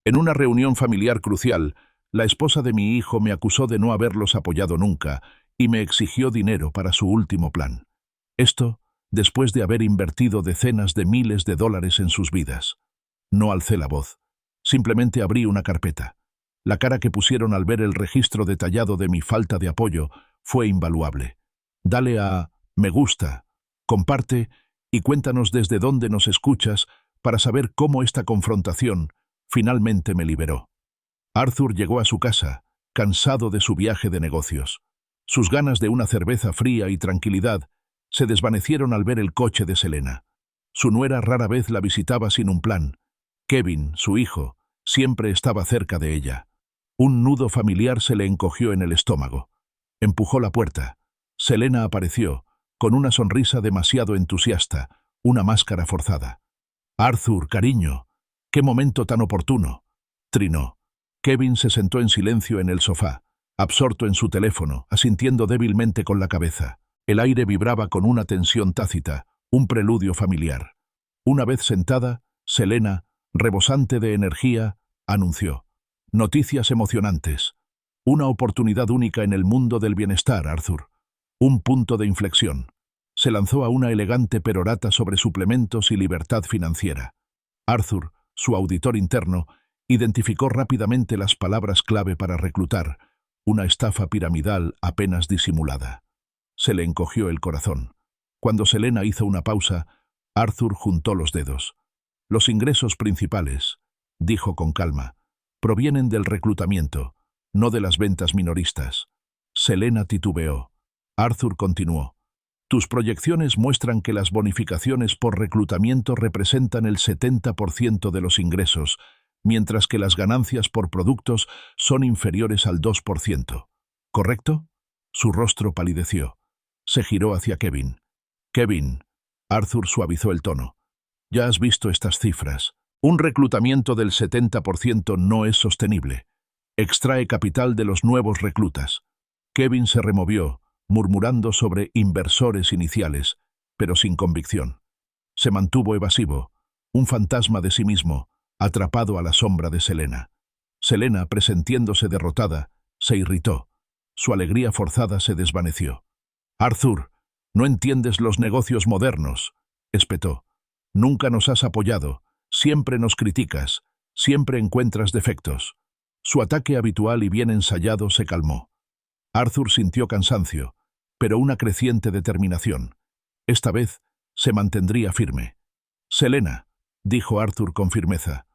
En una reunión familiar crucial, la esposa de mi hijo me acusó de no haberlos apoyado nunca y me exigió dinero para su último plan. Esto, después de haber invertido decenas de miles de dólares en sus vidas. No alcé la voz. Simplemente abrí una carpeta. La cara que pusieron al ver el registro detallado de mi falta de apoyo fue invaluable. Dale a me gusta, comparte y cuéntanos desde dónde nos escuchas para saber cómo esta confrontación finalmente me liberó. Arthur llegó a su casa, cansado de su viaje de negocios. Sus ganas de una cerveza fría y tranquilidad se desvanecieron al ver el coche de Selena. Su nuera rara vez la visitaba sin un plan. Kevin, su hijo, siempre estaba cerca de ella. Un nudo familiar se le encogió en el estómago. Empujó la puerta. Selena apareció, con una sonrisa demasiado entusiasta, una máscara forzada. «Arthur, cariño, qué momento tan oportuno», trinó. Kevin se sentó en silencio en el sofá, absorto en su teléfono, asintiendo débilmente con la cabeza. El aire vibraba con una tensión tácita, un preludio familiar. Una vez sentada, Selena, rebosante de energía, anunció: «Noticias emocionantes. Una oportunidad única en el mundo del bienestar, Arthur. Un punto de inflexión». Se lanzó a una elegante perorata sobre suplementos y libertad financiera. Arthur, su auditor interno, identificó rápidamente las palabras clave para reclutar, una estafa piramidal apenas disimulada. Se le encogió el corazón. Cuando Selena hizo una pausa, Arthur juntó los dedos. «Los ingresos principales», dijo con calma, «provienen del reclutamiento, no de las ventas minoristas». Selena titubeó. Arthur continuó: «Tus proyecciones muestran que las bonificaciones por reclutamiento representan el 70% de los ingresos, mientras que las ganancias por productos son inferiores al 2%. ¿Correcto?» Su rostro palideció. Se giró hacia Kevin. «Kevin», Arthur suavizó el tono, «ya has visto estas cifras. Un reclutamiento del 70% no es sostenible. Extrae capital de los nuevos reclutas». Kevin se removió, murmurando sobre inversores iniciales, pero sin convicción. Se mantuvo evasivo, un fantasma de sí mismo, atrapado a la sombra de Selena. Selena, presintiéndose derrotada, se irritó. Su alegría forzada se desvaneció. «Arthur, no entiendes los negocios modernos», espetó. «Nunca nos has apoyado, siempre nos criticas, siempre encuentras defectos». Su ataque habitual y bien ensayado se calmó. Arthur sintió cansancio, pero una creciente determinación. Esta vez se mantendría firme. «Selena», dijo Arthur con firmeza,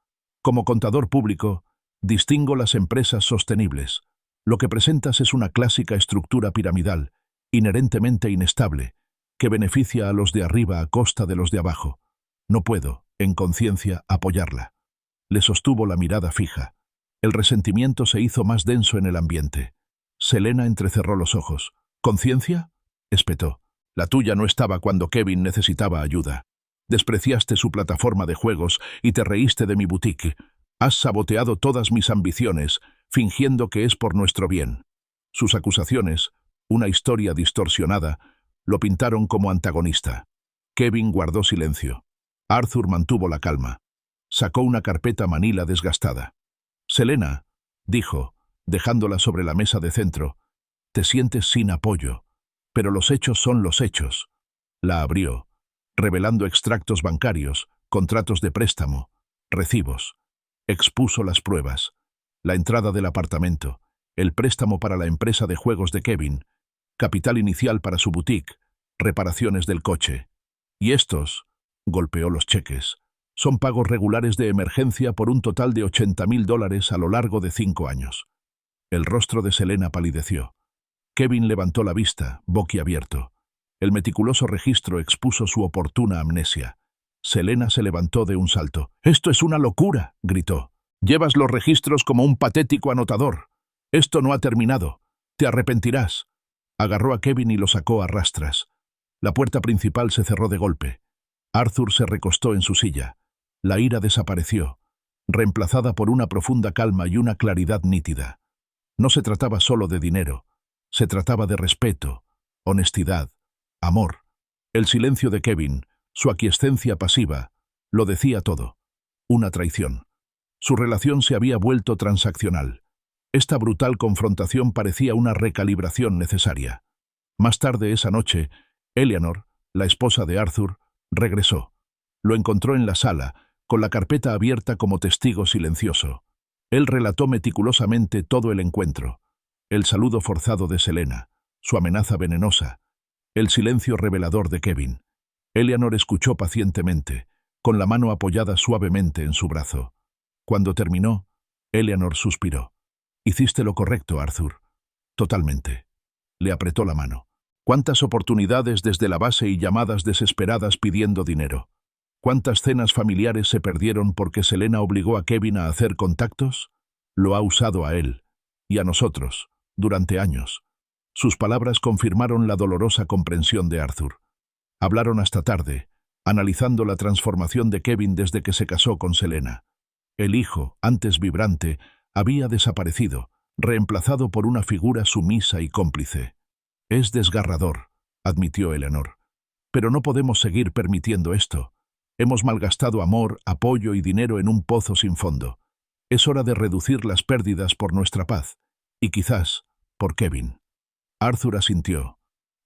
«como contador público, distingo las empresas sostenibles. Lo que presentas es una clásica estructura piramidal, inherentemente inestable, que beneficia a los de arriba a costa de los de abajo. No puedo, en conciencia, apoyarla». Le sostuvo la mirada fija. El resentimiento se hizo más denso en el ambiente. Selena entrecerró los ojos. «¿Conciencia?», espetó. «La tuya no estaba cuando Kevin necesitaba ayuda. Despreciaste su plataforma de juegos y te reíste de mi boutique. Has saboteado todas mis ambiciones, fingiendo que es por nuestro bien». Sus acusaciones, una historia distorsionada, lo pintaron como antagonista. Kevin guardó silencio. Arthur mantuvo la calma. Sacó una carpeta manila desgastada. «Selena», dijo, dejándola sobre la mesa de centro, «te sientes sin apoyo, pero los hechos son los hechos». La abrió, revelando extractos bancarios, contratos de préstamo, recibos. Expuso las pruebas: la entrada del apartamento, el préstamo para la empresa de juegos de Kevin, capital inicial para su boutique, reparaciones del coche. «Y estos», golpeó los cheques, «son pagos regulares de emergencia por un total de $80.000 a lo largo de 5 años». El rostro de Selena palideció. Kevin levantó la vista, boquiabierto. El meticuloso registro expuso su oportuna amnesia. Selena se levantó de un salto. «¡Esto es una locura!», gritó. «Llevas los registros como un patético anotador. Esto no ha terminado. Te arrepentirás». Agarró a Kevin y lo sacó a rastras. La puerta principal se cerró de golpe. Arthur se recostó en su silla. La ira desapareció, reemplazada por una profunda calma y una claridad nítida. No se trataba solo de dinero. Se trataba de respeto, honestidad, amor. El silencio de Kevin, su aquiescencia pasiva, lo decía todo. Una traición. Su relación se había vuelto transaccional. Esta brutal confrontación parecía una recalibración necesaria. Más tarde esa noche, Eleanor, la esposa de Arthur, regresó. Lo encontró en la sala, con la carpeta abierta como testigo silencioso. Él relató meticulosamente todo el encuentro. El saludo forzado de Selena, su amenaza venenosa, el silencio revelador de Kevin. Eleanor escuchó pacientemente, con la mano apoyada suavemente en su brazo. Cuando terminó, Eleanor suspiró. «Hiciste lo correcto, Arthur». «Totalmente». Le apretó la mano. «¿Cuántas oportunidades desde la base y llamadas desesperadas pidiendo dinero? ¿Cuántas cenas familiares se perdieron porque Selena obligó a Kevin a hacer contactos? Lo ha usado a él, y a nosotros, durante años». Sus palabras confirmaron la dolorosa comprensión de Arthur. Hablaron hasta tarde, analizando la transformación de Kevin desde que se casó con Selena. El hijo, antes vibrante, había desaparecido, reemplazado por una figura sumisa y cómplice. «Es desgarrador», admitió Eleanor. «Pero no podemos seguir permitiendo esto. Hemos malgastado amor, apoyo y dinero en un pozo sin fondo. Es hora de reducir las pérdidas por nuestra paz, y quizás por Kevin». Arthur asintió.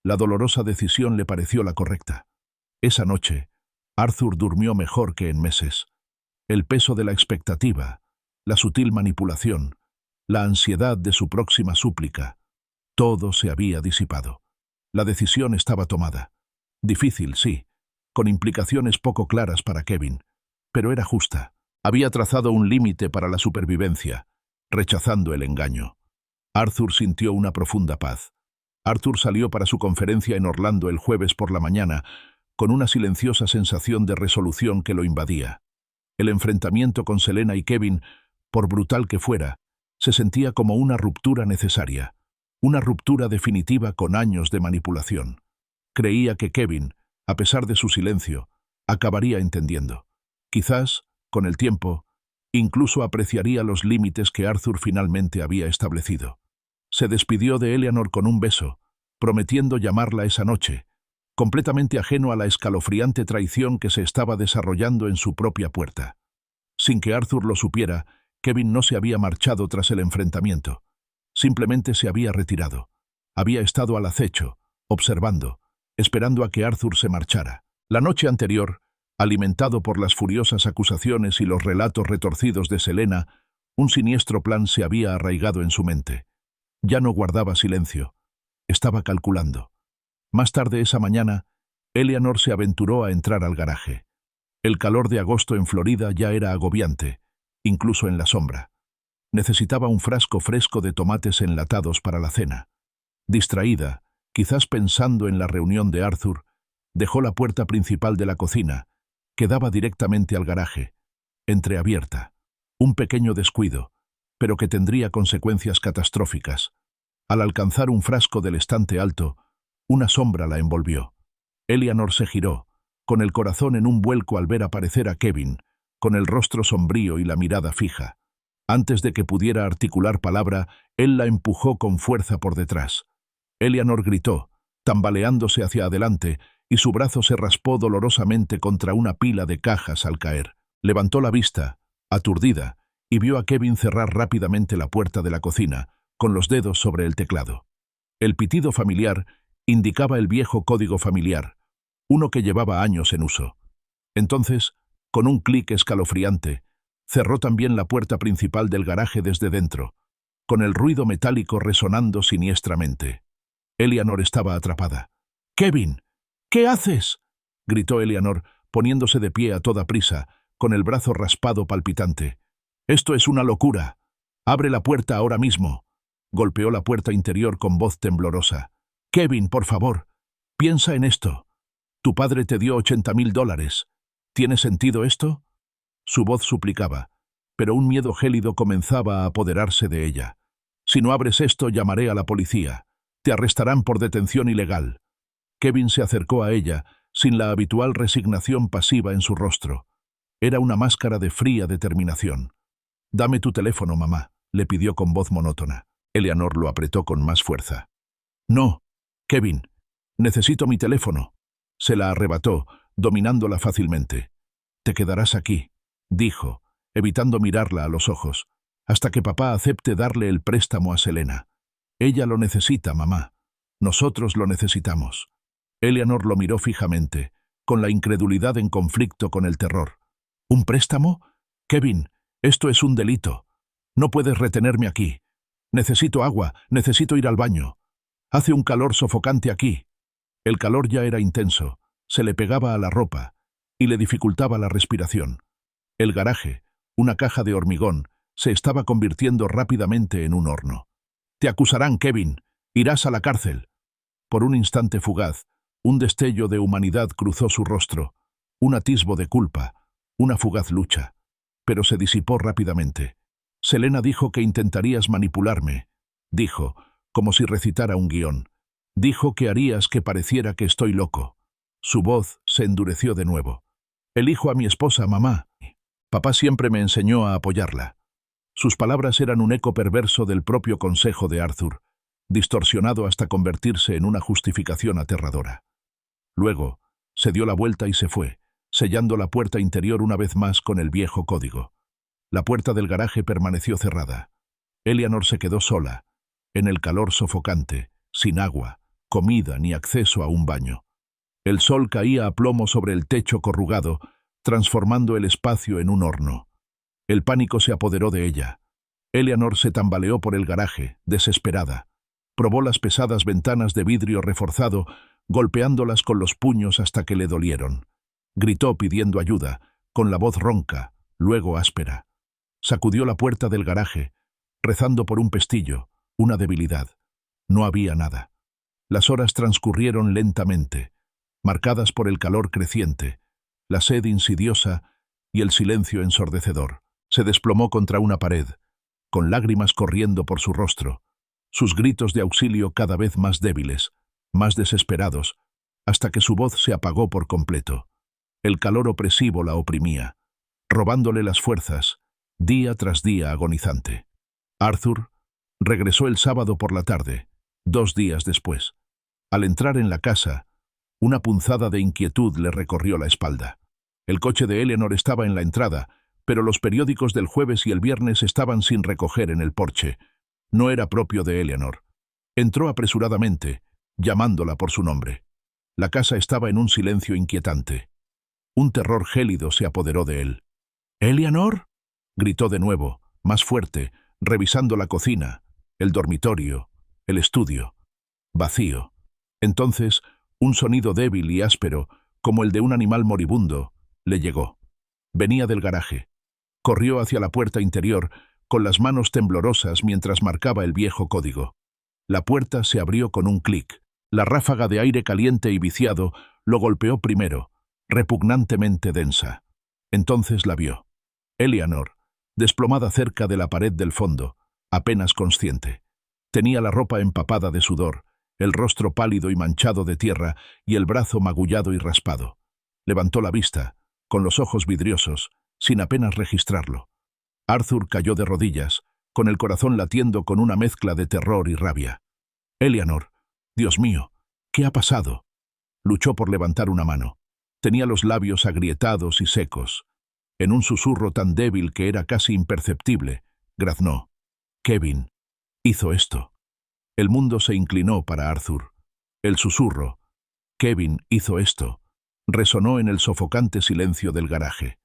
La dolorosa decisión le pareció la correcta. Esa noche, Arthur durmió mejor que en meses. El peso de la expectativa, la sutil manipulación, la ansiedad de su próxima súplica, todo se había disipado. La decisión estaba tomada. Difícil, sí, con implicaciones poco claras para Kevin, pero era justa. Había trazado un límite para la supervivencia, rechazando el engaño. Arthur sintió una profunda paz. Arthur salió para su conferencia en Orlando el jueves por la mañana, con una silenciosa sensación de resolución que lo invadía. El enfrentamiento con Selena y Kevin, por brutal que fuera, se sentía como una ruptura necesaria, una ruptura definitiva con años de manipulación. Creía que Kevin, a pesar de su silencio, acabaría entendiendo. Quizás, con el tiempo, incluso apreciaría los límites que Arthur finalmente había establecido. Se despidió de Eleanor con un beso, prometiendo llamarla esa noche, completamente ajeno a la escalofriante traición que se estaba desarrollando en su propia puerta. Sin que Arthur lo supiera, Kevin no se había marchado tras el enfrentamiento. Simplemente se había retirado. Había estado al acecho, observando, esperando a que Arthur se marchara. La noche anterior, alimentado por las furiosas acusaciones y los relatos retorcidos de Selena, un siniestro plan se había arraigado en su mente. Ya no guardaba silencio. Estaba calculando. Más tarde esa mañana, Eleanor se aventuró a entrar al garaje. El calor de agosto en Florida ya era agobiante, incluso en la sombra. Necesitaba un frasco fresco de tomates enlatados para la cena. Distraída, quizás pensando en la reunión de Arthur, dejó la puerta principal de la cocina, que daba directamente al garaje, entreabierta. Un pequeño descuido, pero que tendría consecuencias catastróficas. Al alcanzar un frasco del estante alto, una sombra la envolvió. Eleanor se giró, con el corazón en un vuelco al ver aparecer a Kevin, con el rostro sombrío y la mirada fija. Antes de que pudiera articular palabra, él la empujó con fuerza por detrás. Eleanor gritó, tambaleándose hacia adelante, y su brazo se raspó dolorosamente contra una pila de cajas al caer. Levantó la vista, aturdida, y vio a Kevin cerrar rápidamente la puerta de la cocina, con los dedos sobre el teclado. El pitido familiar indicaba el viejo código familiar, uno que llevaba años en uso. Entonces, con un clic escalofriante, cerró también la puerta principal del garaje desde dentro, con el ruido metálico resonando siniestramente. Eleanor estaba atrapada. «¡Kevin! ¿Qué haces?», gritó Eleanor, poniéndose de pie a toda prisa, con el brazo raspado palpitante. «Esto es una locura. Abre la puerta ahora mismo». Golpeó la puerta interior con voz temblorosa. «Kevin, por favor, piensa en esto. Tu padre te dio $80,000. ¿Tiene sentido esto?». Su voz suplicaba, pero un miedo gélido comenzaba a apoderarse de ella. «Si no abres esto, llamaré a la policía. Te arrestarán por detención ilegal». Kevin se acercó a ella, sin la habitual resignación pasiva en su rostro. Era una máscara de fría determinación. «Dame tu teléfono, mamá», le pidió con voz monótona. Eleanor lo apretó con más fuerza. «No, Kevin, necesito mi teléfono». Se la arrebató, dominándola fácilmente. «Te quedarás aquí», dijo, evitando mirarla a los ojos, hasta que papá acepte darle el préstamo a Selena. Ella lo necesita, mamá. Nosotros lo necesitamos. Eleanor lo miró fijamente, con la incredulidad en conflicto con el terror. ¿Un préstamo? Kevin, esto es un delito. No puedes retenerme aquí. Necesito agua, necesito ir al baño. Hace un calor sofocante aquí. El calor ya era intenso, se le pegaba a la ropa y le dificultaba la respiración. El garaje, una caja de hormigón, se estaba convirtiendo rápidamente en un horno. Te acusarán, Kevin. Irás a la cárcel. Por un instante fugaz, un destello de humanidad cruzó su rostro, un atisbo de culpa, una fugaz lucha. Pero se disipó rápidamente. Selena dijo que intentarías manipularme. Dijo, como si recitara un guión. Dijo que harías que pareciera que estoy loco. Su voz se endureció de nuevo. Elijo a mi esposa, mamá. Papá siempre me enseñó a apoyarla. Sus palabras eran un eco perverso del propio consejo de Arthur, distorsionado hasta convertirse en una justificación aterradora. Luego, se dio la vuelta y se fue, sellando la puerta interior una vez más con el viejo código. La puerta del garaje permaneció cerrada. Eleanor se quedó sola, en el calor sofocante, sin agua, comida ni acceso a un baño. El sol caía a plomo sobre el techo corrugado, transformando el espacio en un horno. El pánico se apoderó de ella. Eleanor se tambaleó por el garaje, desesperada. Probó las pesadas ventanas de vidrio reforzado, golpeándolas con los puños hasta que le dolieron. Gritó pidiendo ayuda, con la voz ronca, luego áspera. Sacudió la puerta del garaje, rezando por un pestillo, una debilidad. No había nada. Las horas transcurrieron lentamente, marcadas por el calor creciente, la sed insidiosa y el silencio ensordecedor. Se desplomó contra una pared, con lágrimas corriendo por su rostro, sus gritos de auxilio cada vez más débiles, más desesperados, hasta que su voz se apagó por completo. El calor opresivo la oprimía, robándole las fuerzas, día tras día agonizante. Arthur regresó el sábado por la tarde, 2 días después. Al entrar en la casa, una punzada de inquietud le recorrió la espalda. El coche de Eleanor estaba en la entrada, pero los periódicos del jueves y el viernes estaban sin recoger en el porche. No era propio de Eleanor. Entró apresuradamente, llamándola por su nombre. La casa estaba en un silencio inquietante. Un terror gélido se apoderó de él. —¿Eleanor? —gritó de nuevo, más fuerte, revisando la cocina, el dormitorio, el estudio. Vacío. Entonces, un sonido débil y áspero, como el de un animal moribundo, le llegó. Venía del garaje. Corrió hacia la puerta interior, con las manos temblorosas mientras marcaba el viejo código. La puerta se abrió con un clic. La ráfaga de aire caliente y viciado lo golpeó primero, repugnantemente densa. Entonces la vio. Eleanor, desplomada cerca de la pared del fondo, apenas consciente. Tenía la ropa empapada de sudor, el rostro pálido y manchado de tierra y el brazo magullado y raspado. Levantó la vista, con los ojos vidriosos, sin apenas registrarlo. Arthur cayó de rodillas, con el corazón latiendo con una mezcla de terror y rabia. —Eleanor, Dios mío, ¿qué ha pasado? Luchó por levantar una mano. Tenía los labios agrietados y secos. En un susurro tan débil que era casi imperceptible, graznó. —Kevin hizo esto. El mundo se inclinó para Arthur. El susurro, —Kevin hizo esto, resonó en el sofocante silencio del garaje.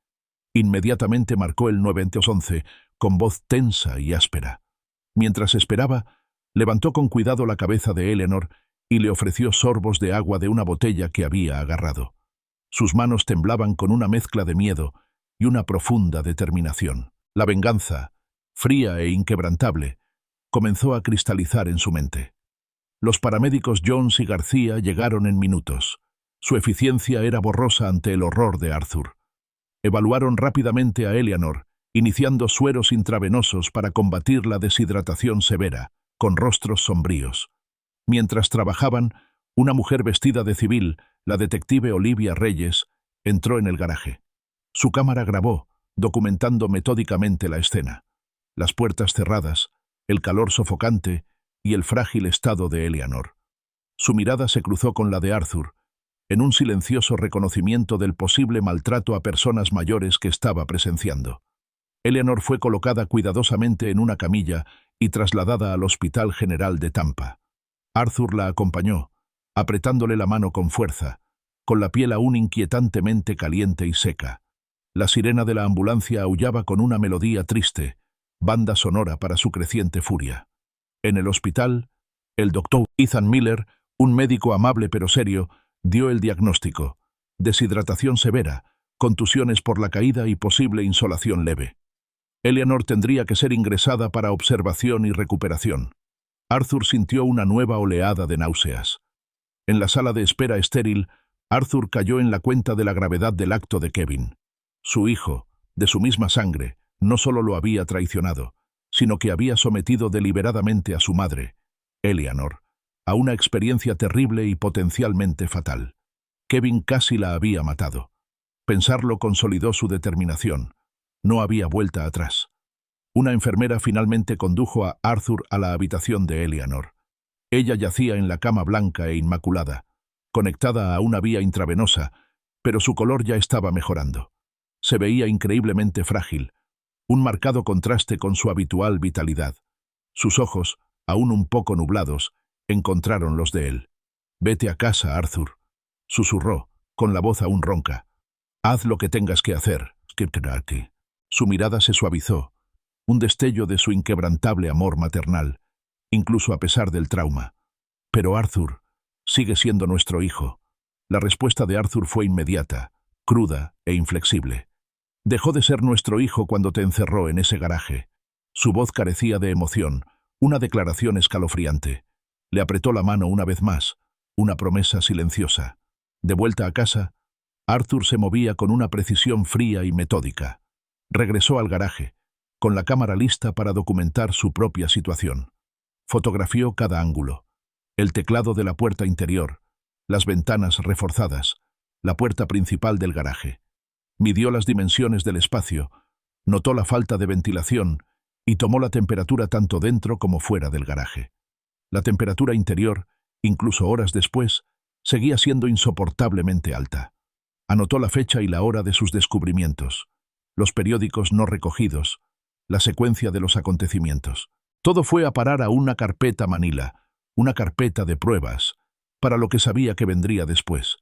Inmediatamente marcó el 911 con voz tensa y áspera. Mientras esperaba, levantó con cuidado la cabeza de Eleanor y le ofreció sorbos de agua de una botella que había agarrado. Sus manos temblaban con una mezcla de miedo y una profunda determinación. La venganza, fría e inquebrantable, comenzó a cristalizar en su mente. Los paramédicos Jones y García llegaron en minutos. Su eficiencia era borrosa ante el horror de Arthur. Evaluaron rápidamente a Eleanor, iniciando sueros intravenosos para combatir la deshidratación severa, con rostros sombríos. Mientras trabajaban, una mujer vestida de civil, la detective Olivia Reyes, entró en el garaje. Su cámara grabó, documentando metódicamente la escena. Las puertas cerradas, el calor sofocante y el frágil estado de Eleanor. Su mirada se cruzó con la de Arthur, en un silencioso reconocimiento del posible maltrato a personas mayores que estaba presenciando. Eleanor fue colocada cuidadosamente en una camilla y trasladada al Hospital General de Tampa. Arthur la acompañó, apretándole la mano con fuerza, con la piel aún inquietantemente caliente y seca. La sirena de la ambulancia aullaba con una melodía triste, banda sonora para su creciente furia. En el hospital, el doctor Ethan Miller, un médico amable pero serio, dio el diagnóstico: deshidratación severa, contusiones por la caída y posible insolación leve. Eleanor tendría que ser ingresada para observación y recuperación. Arthur sintió una nueva oleada de náuseas. En la sala de espera estéril, Arthur cayó en la cuenta de la gravedad del acto de Kevin. Su hijo, de su misma sangre, no solo lo había traicionado, sino que había sometido deliberadamente a su madre, Eleanor, a una experiencia terrible y potencialmente fatal. Kevin casi la había matado. Pensarlo consolidó su determinación. No había vuelta atrás. Una enfermera finalmente condujo a Arthur a la habitación de Eleanor. Ella yacía en la cama blanca e inmaculada, conectada a una vía intravenosa, pero su color ya estaba mejorando. Se veía increíblemente frágil, un marcado contraste con su habitual vitalidad. Sus ojos, aún un poco nublados, encontraron los de él. «Vete a casa, Arthur», susurró, con la voz aún ronca. «Haz lo que tengas que hacer, Skipperati». Su mirada se suavizó, un destello de su inquebrantable amor maternal, incluso a pesar del trauma. «Pero Arthur, sigue siendo nuestro hijo». La respuesta de Arthur fue inmediata, cruda e inflexible. «Dejó de ser nuestro hijo cuando te encerró en ese garaje». Su voz carecía de emoción, una declaración escalofriante. Le apretó la mano una vez más, una promesa silenciosa. De vuelta a casa, Arthur se movía con una precisión fría y metódica. Regresó al garaje, con la cámara lista para documentar su propia situación. Fotografió cada ángulo: el teclado de la puerta interior, las ventanas reforzadas, la puerta principal del garaje. Midió las dimensiones del espacio, notó la falta de ventilación y tomó la temperatura tanto dentro como fuera del garaje. La temperatura interior, incluso horas después, seguía siendo insoportablemente alta. Anotó la fecha y la hora de sus descubrimientos, los periódicos no recogidos, la secuencia de los acontecimientos. Todo fue a parar a una carpeta Manila, una carpeta de pruebas, para lo que sabía que vendría después.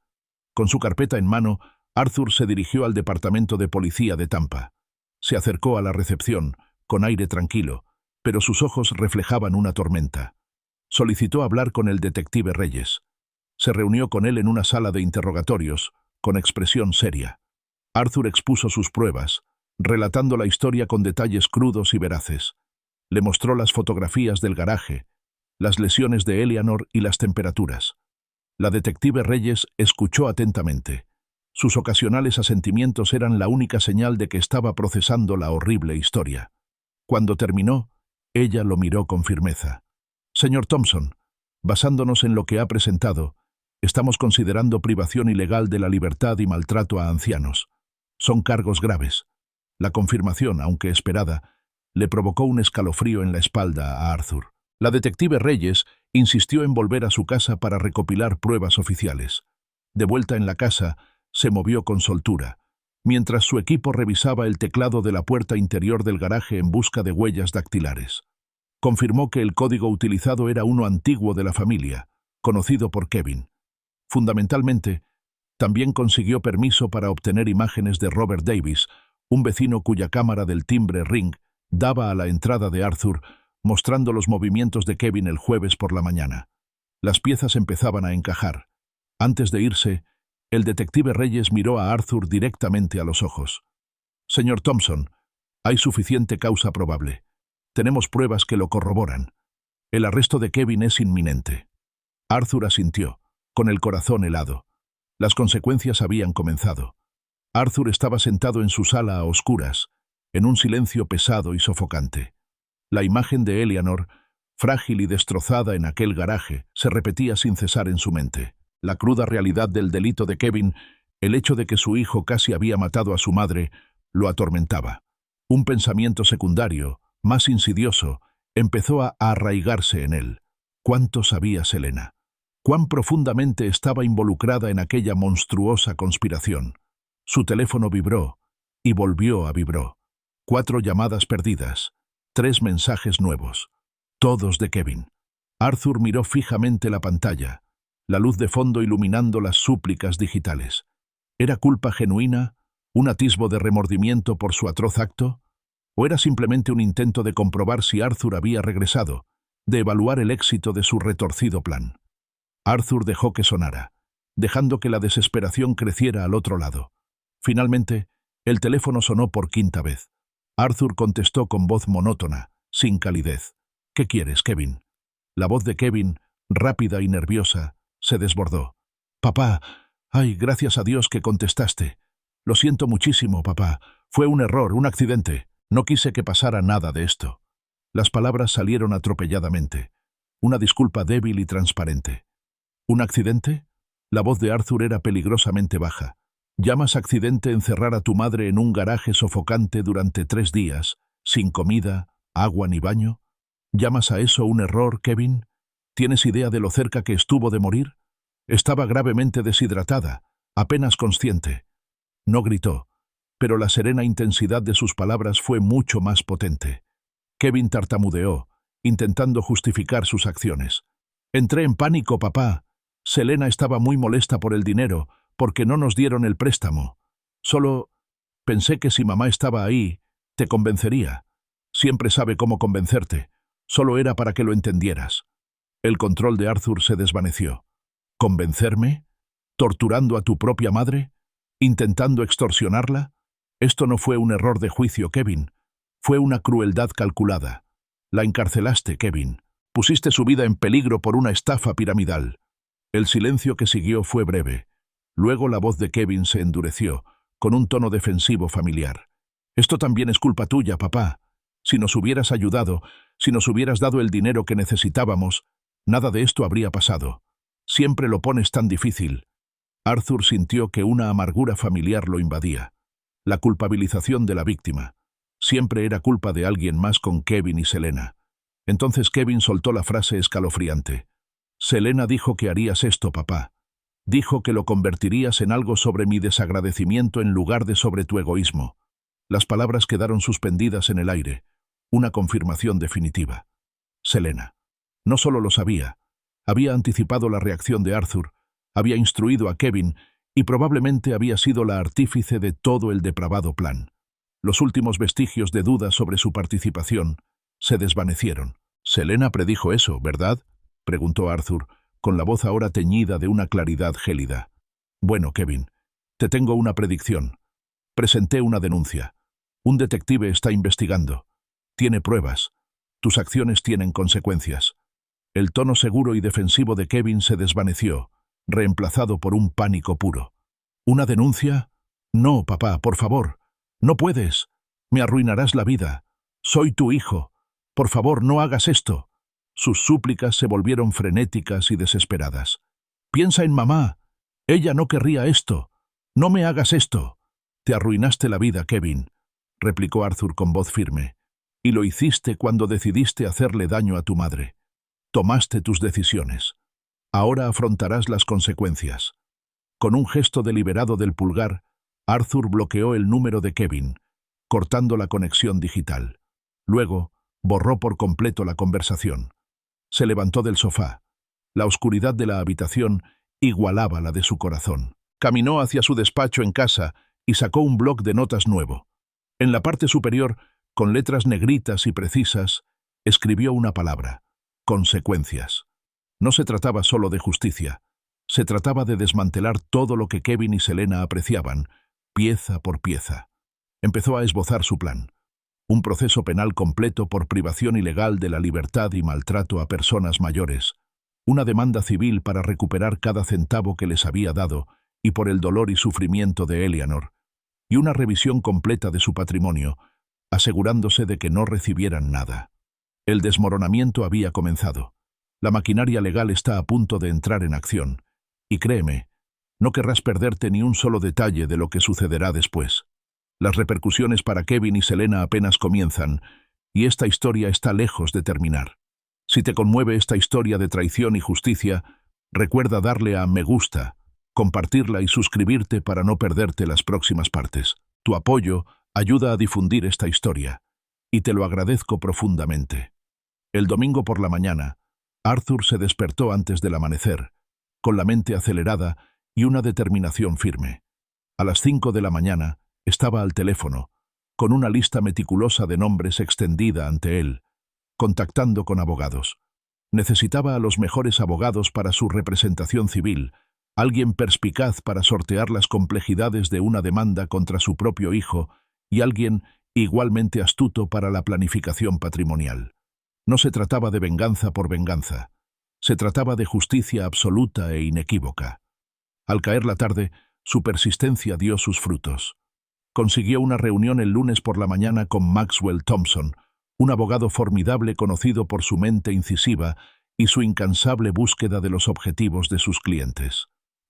Con su carpeta en mano, Arthur se dirigió al departamento de policía de Tampa. Se acercó a la recepción, con aire tranquilo, pero sus ojos reflejaban una tormenta. Solicitó hablar con el detective Reyes. Se reunió con él en una sala de interrogatorios, con expresión seria. Arthur expuso sus pruebas, relatando la historia con detalles crudos y veraces. Le mostró las fotografías del garaje, las lesiones de Eleanor y las temperaturas. La detective Reyes escuchó atentamente. Sus ocasionales asentimientos eran la única señal de que estaba procesando la horrible historia. Cuando terminó, ella lo miró con firmeza. «Señor Thompson, basándonos en lo que ha presentado, estamos considerando privación ilegal de la libertad y maltrato a ancianos. Son cargos graves». La confirmación, aunque esperada, le provocó un escalofrío en la espalda a Arthur. La detective Reyes insistió en volver a su casa para recopilar pruebas oficiales. De vuelta en la casa, se movió con soltura, mientras su equipo revisaba el teclado de la puerta interior del garaje en busca de huellas dactilares. Confirmó que el código utilizado era uno antiguo de la familia, conocido por Kevin. Fundamentalmente, también consiguió permiso para obtener imágenes de Robert Davis, un vecino cuya cámara del timbre Ring daba a la entrada de Arthur, mostrando los movimientos de Kevin el jueves por la mañana. Las piezas empezaban a encajar. Antes de irse, el detective Reyes miró a Arthur directamente a los ojos. «Señor Thompson, hay suficiente causa probable. Tenemos pruebas que lo corroboran. El arresto de Kevin es inminente». Arthur asintió, con el corazón helado. Las consecuencias habían comenzado. Arthur estaba sentado en su sala a oscuras, en un silencio pesado y sofocante. La imagen de Eleanor, frágil y destrozada en aquel garaje, se repetía sin cesar en su mente. La cruda realidad del delito de Kevin, el hecho de que su hijo casi había matado a su madre, lo atormentaba. Un pensamiento secundario, más insidioso, empezó a arraigarse en él. ¿Cuánto sabía Selena? ¿Cuán profundamente estaba involucrada en aquella monstruosa conspiración? Su teléfono vibró y volvió a vibrar. 4 llamadas perdidas, 3 mensajes nuevos, todos de Kevin. Arthur miró fijamente la pantalla, la luz de fondo iluminando las súplicas digitales. ¿Era culpa genuina, un atisbo de remordimiento por su atroz acto? ¿O era simplemente un intento de comprobar si Arthur había regresado, de evaluar el éxito de su retorcido plan? Arthur dejó que sonara, dejando que la desesperación creciera al otro lado. Finalmente, el teléfono sonó por 5ª vez. Arthur contestó con voz monótona, sin calidez. «¿Qué quieres, Kevin?» La voz de Kevin, rápida y nerviosa, se desbordó. «Papá, ay, gracias a Dios que contestaste. Lo siento muchísimo, papá. Fue un error, un accidente. No quise que pasara nada de esto». Las palabras salieron atropelladamente. Una disculpa débil y transparente. ¿Un accidente? La voz de Arthur era peligrosamente baja. ¿Llamas accidente encerrar a tu madre en un garaje sofocante durante 3 días, sin comida, agua ni baño? ¿Llamas a eso un error, Kevin? ¿Tienes idea de lo cerca que estuvo de morir? Estaba gravemente deshidratada, apenas consciente. No gritó, pero la serena intensidad de sus palabras fue mucho más potente. Kevin tartamudeó, intentando justificar sus acciones. «Entré en pánico, papá. Selena estaba muy molesta por el dinero, porque no nos dieron el préstamo. Solo pensé que si mamá estaba ahí, te convencería. Siempre sabe cómo convencerte. Solo era para que lo entendieras». El control de Arthur se desvaneció. ¿Convencerme? ¿Torturando a tu propia madre? ¿Intentando extorsionarla? Esto no fue un error de juicio, Kevin. Fue una crueldad calculada. La encarcelaste, Kevin. Pusiste su vida en peligro por una estafa piramidal. El silencio que siguió fue breve. Luego la voz de Kevin se endureció, con un tono defensivo familiar. «Esto también es culpa tuya, papá. Si nos hubieras ayudado, si nos hubieras dado el dinero que necesitábamos, nada de esto habría pasado. Siempre lo pones tan difícil». Arthur sintió que una amargura familiar lo invadía. La culpabilización de la víctima. Siempre era culpa de alguien más con Kevin y Selena. Entonces Kevin soltó la frase escalofriante. «Selena dijo que harías esto, papá. Dijo que lo convertirías en algo sobre mi desagradecimiento en lugar de sobre tu egoísmo». Las palabras quedaron suspendidas en el aire, una confirmación definitiva. Selena. No solo lo sabía, había anticipado la reacción de Arthur, había instruido a Kevin y probablemente había sido la artífice de todo el depravado plan. Los últimos vestigios de duda sobre su participación se desvanecieron. «Selena predijo eso, ¿verdad?», preguntó Arthur, con la voz ahora teñida de una claridad gélida. «Bueno, Kevin, te tengo una predicción. Presenté una denuncia. Un detective está investigando. Tiene pruebas. Tus acciones tienen consecuencias». El tono seguro y defensivo de Kevin se desvaneció, reemplazado por un pánico puro. «¿Una denuncia? No, papá, por favor. No puedes. Me arruinarás la vida. Soy tu hijo. Por favor, no hagas esto». Sus súplicas se volvieron frenéticas y desesperadas. «Piensa en mamá. Ella no querría esto. No me hagas esto». «Te arruinaste la vida, Kevin», replicó Arthur con voz firme. «Y lo hiciste cuando decidiste hacerle daño a tu madre. Tomaste tus decisiones. Ahora afrontarás las consecuencias». Con un gesto deliberado del pulgar, Arthur bloqueó el número de Kevin, cortando la conexión digital. Luego, borró por completo la conversación. Se levantó del sofá. La oscuridad de la habitación igualaba la de su corazón. Caminó hacia su despacho en casa y sacó un bloc de notas nuevo. En la parte superior, con letras negritas y precisas, escribió una palabra: consecuencias. No se trataba solo de justicia. Se trataba de desmantelar todo lo que Kevin y Selena apreciaban, pieza por pieza. Empezó a esbozar su plan. Un proceso penal completo por privación ilegal de la libertad y maltrato a personas mayores. Una demanda civil para recuperar cada centavo que les había dado y por el dolor y sufrimiento de Eleanor. Y una revisión completa de su patrimonio, asegurándose de que no recibieran nada. El desmoronamiento había comenzado. La maquinaria legal está a punto de entrar en acción. Y créeme, no querrás perderte ni un solo detalle de lo que sucederá después. Las repercusiones para Kevin y Selena apenas comienzan, y esta historia está lejos de terminar. Si te conmueve esta historia de traición y justicia, recuerda darle a me gusta, compartirla y suscribirte para no perderte las próximas partes. Tu apoyo, Ayuda a difundir esta historia, y te lo agradezco profundamente. El domingo por la mañana, Arthur se despertó antes del amanecer, con la mente acelerada y una determinación firme. A las 5 de la mañana, estaba al teléfono, con una lista meticulosa de nombres extendida ante él, contactando con abogados. Necesitaba a los mejores abogados para su representación civil, alguien perspicaz para sortear las complejidades de una demanda contra su propio hijo y alguien igualmente astuto para la planificación patrimonial. No se trataba de venganza por venganza. Se trataba de justicia absoluta e inequívoca. Al caer la tarde, su persistencia dio sus frutos. Consiguió una reunión el lunes por la mañana con Maxwell Thompson, un abogado formidable conocido por su mente incisiva y su incansable búsqueda de los objetivos de sus clientes.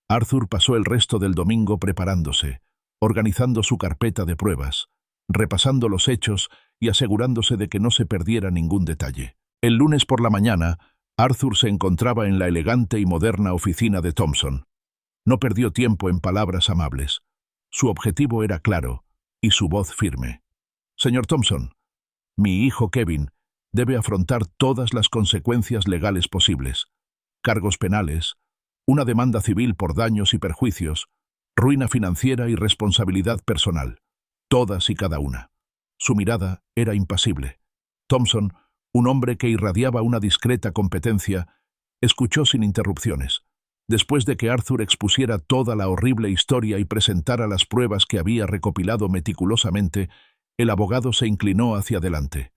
Arthur pasó el resto del domingo preparándose, organizando su carpeta de pruebas, repasando los hechos y asegurándose de que no se perdiera ningún detalle. El lunes por la mañana, Arthur se encontraba en la elegante y moderna oficina de Thompson. No perdió tiempo en palabras amables. Su objetivo era claro y su voz firme. «Señor Thompson, mi hijo Kevin debe afrontar todas las consecuencias legales posibles. Cargos penales, una demanda civil por daños y perjuicios, ruina financiera y responsabilidad personal. Todas y cada una». Su mirada era impasible. Thompson, un hombre que irradiaba una discreta competencia, escuchó sin interrupciones. Después de que Arthur expusiera toda la horrible historia y presentara las pruebas que había recopilado meticulosamente, el abogado se inclinó hacia adelante.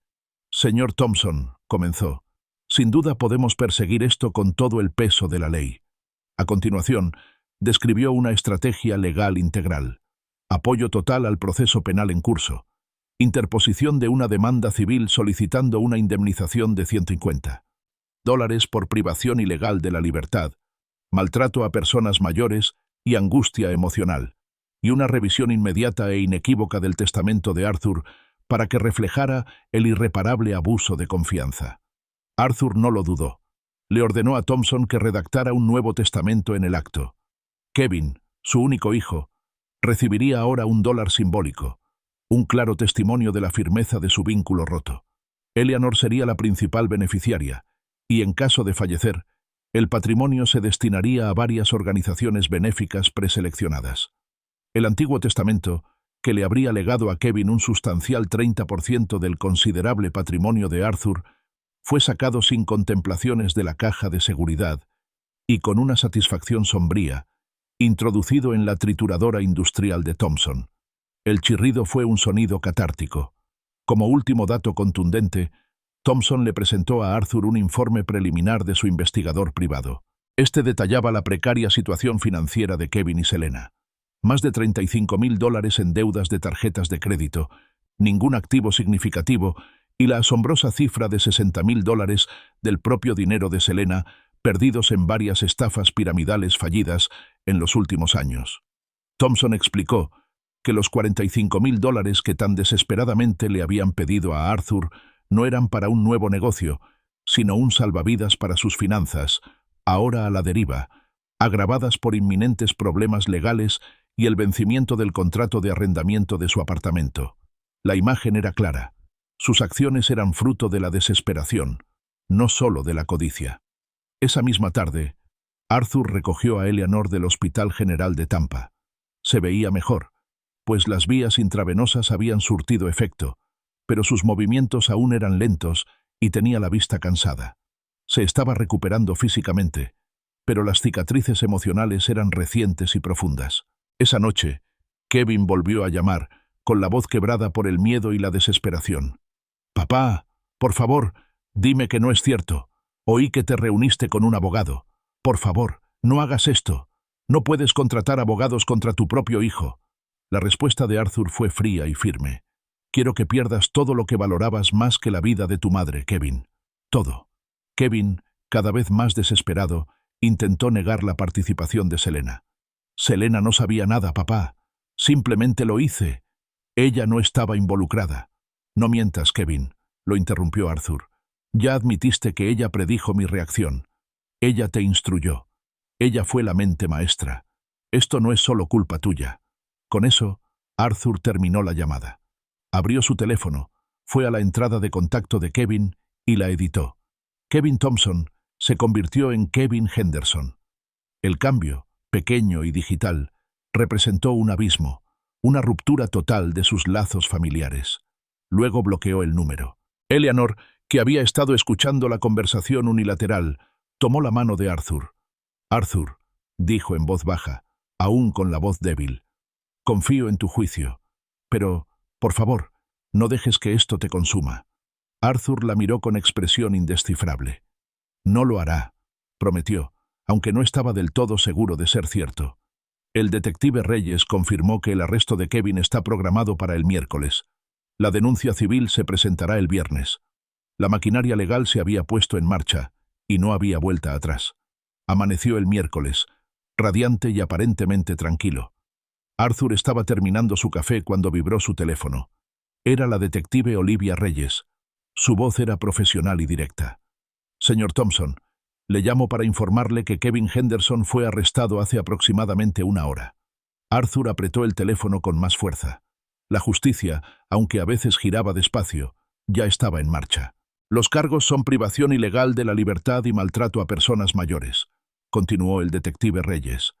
«Señor Thompson», comenzó, «sin duda podemos perseguir esto con todo el peso de la ley». A continuación, describió una estrategia legal integral. Apoyo total al proceso penal en curso. Interposición de una demanda civil solicitando una indemnización de $150 por privación ilegal de la libertad, maltrato a personas mayores y angustia emocional, y una revisión inmediata e inequívoca del testamento de Arthur para que reflejara el irreparable abuso de confianza. Arthur no lo dudó. Le ordenó a Thompson que redactara un nuevo testamento en el acto. Kevin, su único hijo, recibiría ahora $1 simbólico, un claro testimonio de la firmeza de su vínculo roto. Eleanor sería la principal beneficiaria, y en caso de fallecer, el patrimonio se destinaría a varias organizaciones benéficas preseleccionadas. El Antiguo Testamento, que le habría legado a Kevin un sustancial 30% del considerable patrimonio de Arthur, fue sacado sin contemplaciones de la caja de seguridad y con una satisfacción sombría, introducido en la trituradora industrial de Thompson. El chirrido fue un sonido catártico. Como último dato contundente, Thompson le presentó a Arthur un informe preliminar de su investigador privado. Este detallaba la precaria situación financiera de Kevin y Selena. Más de $35.000 en deudas de tarjetas de crédito, ningún activo significativo y la asombrosa cifra de $60.000 del propio dinero de Selena, perdidos en varias estafas piramidales fallidas en los últimos años. Thompson explicó que los $45.000 que tan desesperadamente le habían pedido a Arthur no eran para un nuevo negocio, sino un salvavidas para sus finanzas, ahora a la deriva, agravadas por inminentes problemas legales y el vencimiento del contrato de arrendamiento de su apartamento. La imagen era clara. Sus acciones eran fruto de la desesperación, no solo de la codicia. Esa misma tarde, Arthur recogió a Eleanor del Hospital General de Tampa. Se veía mejor, pues las vías intravenosas habían surtido efecto, pero sus movimientos aún eran lentos y tenía la vista cansada. Se estaba recuperando físicamente, pero las cicatrices emocionales eran recientes y profundas. Esa noche, Kevin volvió a llamar, con la voz quebrada por el miedo y la desesperación. «Papá, por favor, dime que no es cierto. Oí que te reuniste con un abogado. Por favor, no hagas esto. No puedes contratar abogados contra tu propio hijo». La respuesta de Arthur fue fría y firme. «Quiero que pierdas todo lo que valorabas más que la vida de tu madre, Kevin. Todo». Kevin, cada vez más desesperado, intentó negar la participación de Selena. «Selena no sabía nada, papá. Simplemente lo hice. Ella no estaba involucrada». «No mientas, Kevin», lo interrumpió Arthur. «Ya admitiste que ella predijo mi reacción. Ella te instruyó. Ella fue la mente maestra. Esto no es solo culpa tuya». Con eso, Arthur terminó la llamada. Abrió su teléfono, fue a la entrada de contacto de Kevin y la editó. Kevin Thompson se convirtió en Kevin Henderson. El cambio, pequeño y digital, representó un abismo, una ruptura total de sus lazos familiares. Luego bloqueó el número. Eleanor, que había estado escuchando la conversación unilateral, tomó la mano de Arthur. «Arthur», dijo en voz baja, aún con la voz débil, «confío en tu juicio. Pero, por favor, no dejes que esto te consuma». Arthur la miró con expresión indescifrable. «No lo hará», prometió, aunque no estaba del todo seguro de ser cierto. El detective Reyes confirmó que el arresto de Kevin está programado para el miércoles. La denuncia civil se presentará el viernes. La maquinaria legal se había puesto en marcha y no había vuelta atrás. Amaneció el miércoles, radiante y aparentemente tranquilo. Arthur estaba terminando su café cuando vibró su teléfono. Era la detective Olivia Reyes. Su voz era profesional y directa. «Señor Thompson, le llamo para informarle que Kevin Henderson fue arrestado hace aproximadamente una hora». Arthur apretó el teléfono con más fuerza. La justicia, aunque a veces giraba despacio, ya estaba en marcha. «Los cargos son privación ilegal de la libertad y maltrato a personas mayores», continuó el detective Reyes.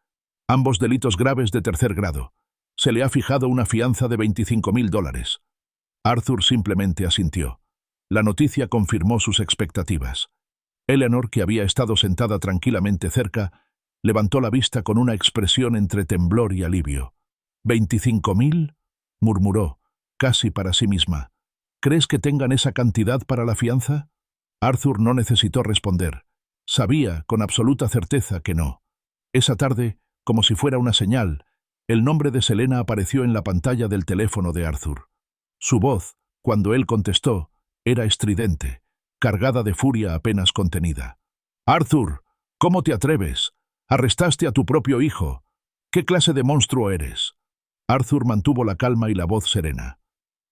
«Ambos delitos graves de tercer grado. Se le ha fijado una fianza de $25.000. Arthur simplemente asintió. La noticia confirmó sus expectativas. Eleanor, que había estado sentada tranquilamente cerca, levantó la vista con una expresión entre temblor y alivio. «¿25.000?» murmuró, casi para sí misma. «¿Crees que tengan esa cantidad para la fianza?» Arthur no necesitó responder. Sabía con absoluta certeza que no. Esa tarde, como si fuera una señal, el nombre de Selena apareció en la pantalla del teléfono de Arthur. Su voz, cuando él contestó, era estridente, cargada de furia apenas contenida. «Arthur, ¿cómo te atreves? Arrestaste a tu propio hijo. ¿Qué clase de monstruo eres?» Arthur mantuvo la calma y la voz serena.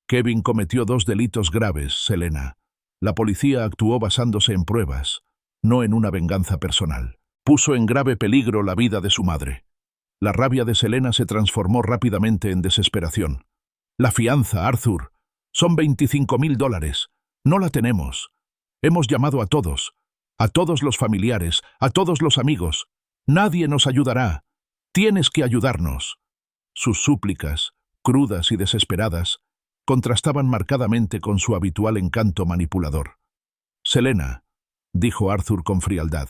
«Kevin cometió 2 delitos graves, Selena. La policía actuó basándose en pruebas, no en una venganza personal. Puso en grave peligro la vida de su madre». La rabia de Selena se transformó rápidamente en desesperación. «La fianza, Arthur. Son $25.000. No la tenemos. Hemos llamado a todos los familiares, a todos los amigos. Nadie nos ayudará. Tienes que ayudarnos». Sus súplicas, crudas y desesperadas, contrastaban marcadamente con su habitual encanto manipulador. «Selena», dijo Arthur con frialdad,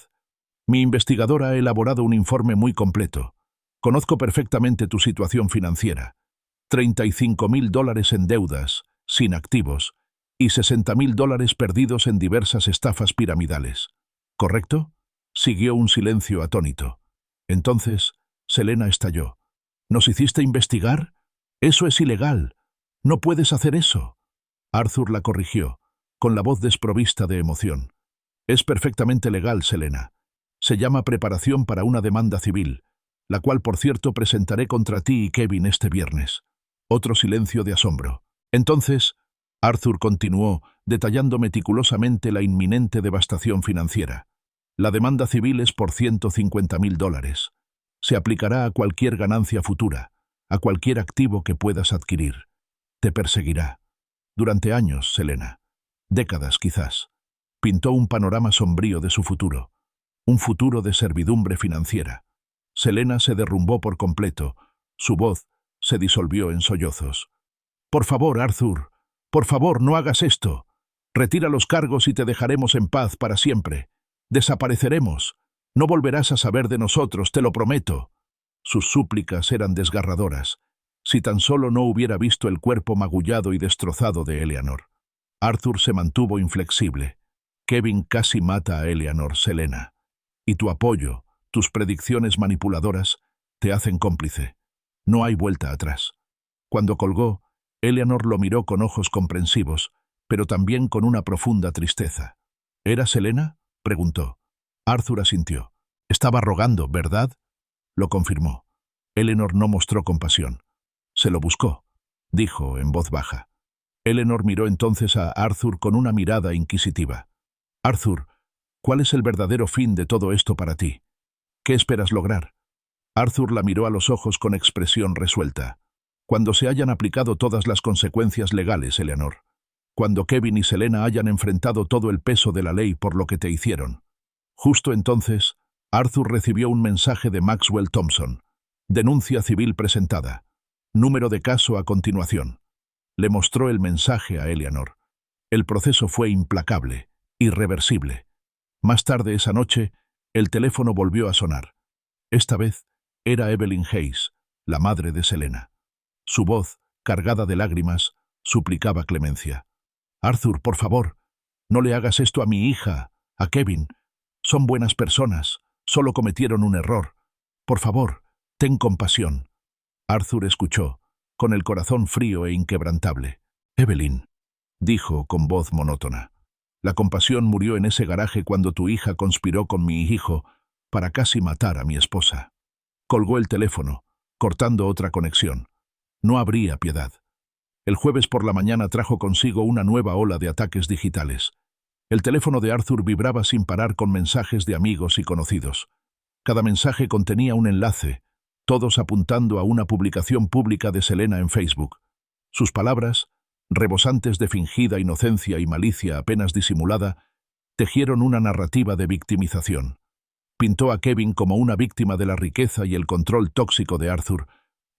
«mi investigador ha elaborado un informe muy completo. Conozco perfectamente tu situación financiera. $35.000 en deudas, sin activos, y $60.000 perdidos en diversas estafas piramidales. ¿Correcto?». Siguió un silencio atónito. Entonces, Selena estalló. «¿Nos hiciste investigar? Eso es ilegal. No puedes hacer eso». Arthur la corrigió, con la voz desprovista de emoción. «Es perfectamente legal, Selena. Se llama preparación para una demanda civil, la cual, por cierto, presentaré contra ti y Kevin este viernes». Otro silencio de asombro. Entonces, Arthur continuó, detallando meticulosamente la inminente devastación financiera. «La demanda civil es por $150.000. Se aplicará a cualquier ganancia futura, a cualquier activo que puedas adquirir. Te perseguirá. Durante años, Selena. Décadas, quizás. Pintó un panorama sombrío de su futuro. Un futuro de servidumbre financiera». Selena se derrumbó por completo. Su voz se disolvió en sollozos. «Por favor, Arthur. Por favor, no hagas esto. Retira los cargos y te dejaremos en paz para siempre. Desapareceremos. No volverás a saber de nosotros, te lo prometo». Sus súplicas eran desgarradoras. Si tan solo no hubiera visto el cuerpo magullado y destrozado de Eleanor. Arthur se mantuvo inflexible. «Kevin casi mata a Eleanor, Selena. Y tu apoyo, tus predicciones manipuladoras, te hacen cómplice. No hay vuelta atrás». Cuando colgó, Eleanor lo miró con ojos comprensivos, pero también con una profunda tristeza. «¿Era Selena?», preguntó. Arthur asintió. «Estaba rogando, ¿verdad?». Lo confirmó. Eleanor no mostró compasión. «Se lo buscó», dijo en voz baja. Eleanor miró entonces a Arthur con una mirada inquisitiva. «Arthur, ¿cuál es el verdadero fin de todo esto para ti? ¿Qué esperas lograr?». Arthur la miró a los ojos con expresión resuelta. Cuando se hayan aplicado todas las consecuencias legales, Eleanor. Cuando Kevin y Selena hayan enfrentado todo el peso de la ley por lo que te hicieron. Justo entonces, Arthur recibió un mensaje de Maxwell Thompson. Denuncia civil presentada. Número de caso a continuación. Le mostró el mensaje a Eleanor. El proceso fue implacable, irreversible. Más tarde esa noche, el teléfono volvió a sonar. Esta vez era Evelyn Hayes, la madre de Selena. Su voz, cargada de lágrimas, suplicaba clemencia. «Arthur, por favor, no le hagas esto a mi hija, a Kevin. Son buenas personas, solo cometieron un error. Por favor, ten compasión». Arthur escuchó, con el corazón frío e inquebrantable. «Evelyn», dijo con voz monótona, «la compasión murió en ese garaje cuando tu hija conspiró con mi hijo para casi matar a mi esposa». Colgó el teléfono, cortando otra conexión. No habría piedad. El jueves por la mañana trajo consigo una nueva ola de ataques digitales. El teléfono de Arthur vibraba sin parar con mensajes de amigos y conocidos. Cada mensaje contenía un enlace, todos apuntando a una publicación pública de Selena en Facebook. Sus palabras, rebosantes de fingida inocencia y malicia apenas disimulada, tejieron una narrativa de victimización. Pintó a Kevin como una víctima de la riqueza y el control tóxico de Arthur,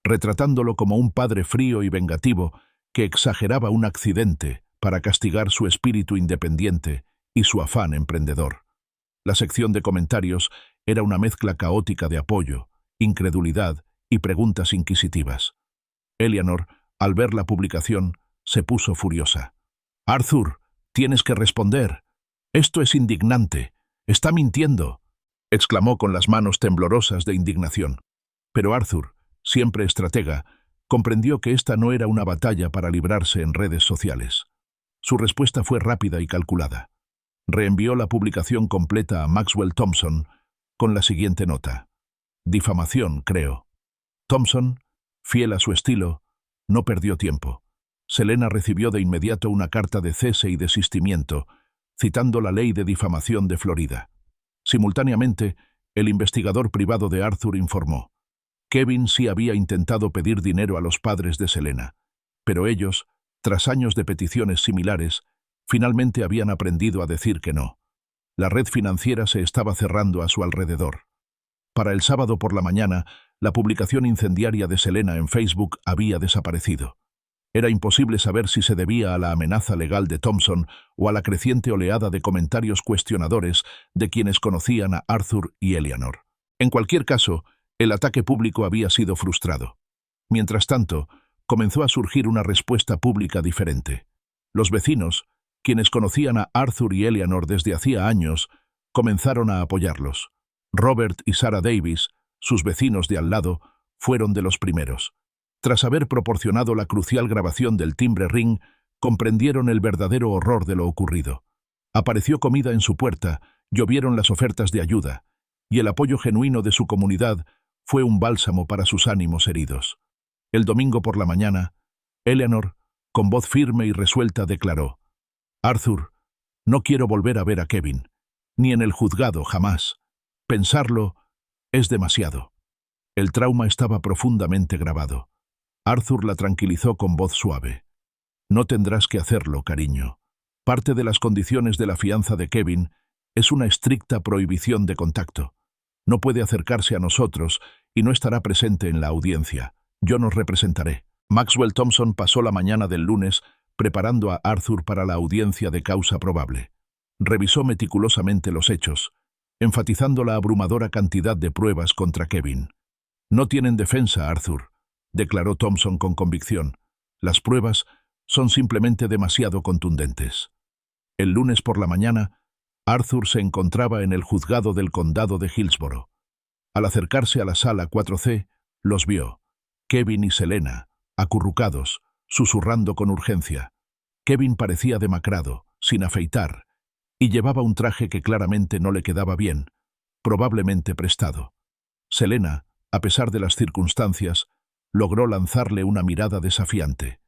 retratándolo como un padre frío y vengativo que exageraba un accidente para castigar su espíritu independiente y su afán emprendedor. La sección de comentarios era una mezcla caótica de apoyo, incredulidad y preguntas inquisitivas. Eleanor, al ver la publicación, se puso furiosa. «Arthur, tienes que responder. Esto es indignante. Está mintiendo», exclamó con las manos temblorosas de indignación. Pero Arthur, siempre estratega, comprendió que esta no era una batalla para librarse en redes sociales. Su respuesta fue rápida y calculada. Reenvió la publicación completa a Maxwell Thompson con la siguiente nota. «Difamación, creo». Thompson, fiel a su estilo, no perdió tiempo. Selena recibió de inmediato una carta de cese y desistimiento, citando la ley de difamación de Florida. Simultáneamente, el investigador privado de Arthur informó. Kevin sí había intentado pedir dinero a los padres de Selena, pero ellos, tras años de peticiones similares, finalmente habían aprendido a decir que no. La red financiera se estaba cerrando a su alrededor. Para el sábado por la mañana, la publicación incendiaria de Selena en Facebook había desaparecido. Era imposible saber si se debía a la amenaza legal de Thompson o a la creciente oleada de comentarios cuestionadores de quienes conocían a Arthur y Eleanor. En cualquier caso, el ataque público había sido frustrado. Mientras tanto, comenzó a surgir una respuesta pública diferente. Los vecinos, quienes conocían a Arthur y Eleanor desde hacía años, comenzaron a apoyarlos. Robert y Sarah Davis, sus vecinos de al lado, fueron de los primeros. Tras haber proporcionado la crucial grabación del timbre ring, comprendieron el verdadero horror de lo ocurrido. Apareció comida en su puerta, llovieron las ofertas de ayuda, y el apoyo genuino de su comunidad fue un bálsamo para sus ánimos heridos. El domingo por la mañana, Eleanor, con voz firme y resuelta, declaró: «Arthur, no quiero volver a ver a Kevin, ni en el juzgado jamás. Pensarlo es demasiado». El trauma estaba profundamente grabado. Arthur la tranquilizó con voz suave. «No tendrás que hacerlo, cariño. Parte de las condiciones de la fianza de Kevin es una estricta prohibición de contacto. No puede acercarse a nosotros y no estará presente en la audiencia. Yo nos representaré». Maxwell Thompson pasó la mañana del lunes preparando a Arthur para la audiencia de causa probable. Revisó meticulosamente los hechos, enfatizando la abrumadora cantidad de pruebas contra Kevin. «No tienen defensa, Arthur», declaró Thompson con convicción. «Las pruebas son simplemente demasiado contundentes». El lunes por la mañana, Arthur se encontraba en el juzgado del condado de Hillsborough. Al acercarse a la sala 4C, los vio. Kevin y Selena, acurrucados, susurrando con urgencia. Kevin parecía demacrado, sin afeitar, y llevaba un traje que claramente no le quedaba bien, probablemente prestado. Selena, a pesar de las circunstancias, logró lanzarle una mirada desafiante.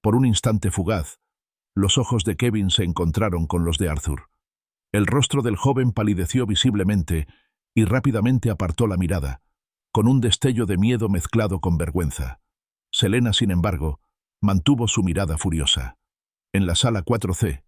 Por un instante fugaz, los ojos de Kevin se encontraron con los de Arthur. El rostro del joven palideció visiblemente y rápidamente apartó la mirada, con un destello de miedo mezclado con vergüenza. Selena, sin embargo, mantuvo su mirada furiosa. En la sala 4C,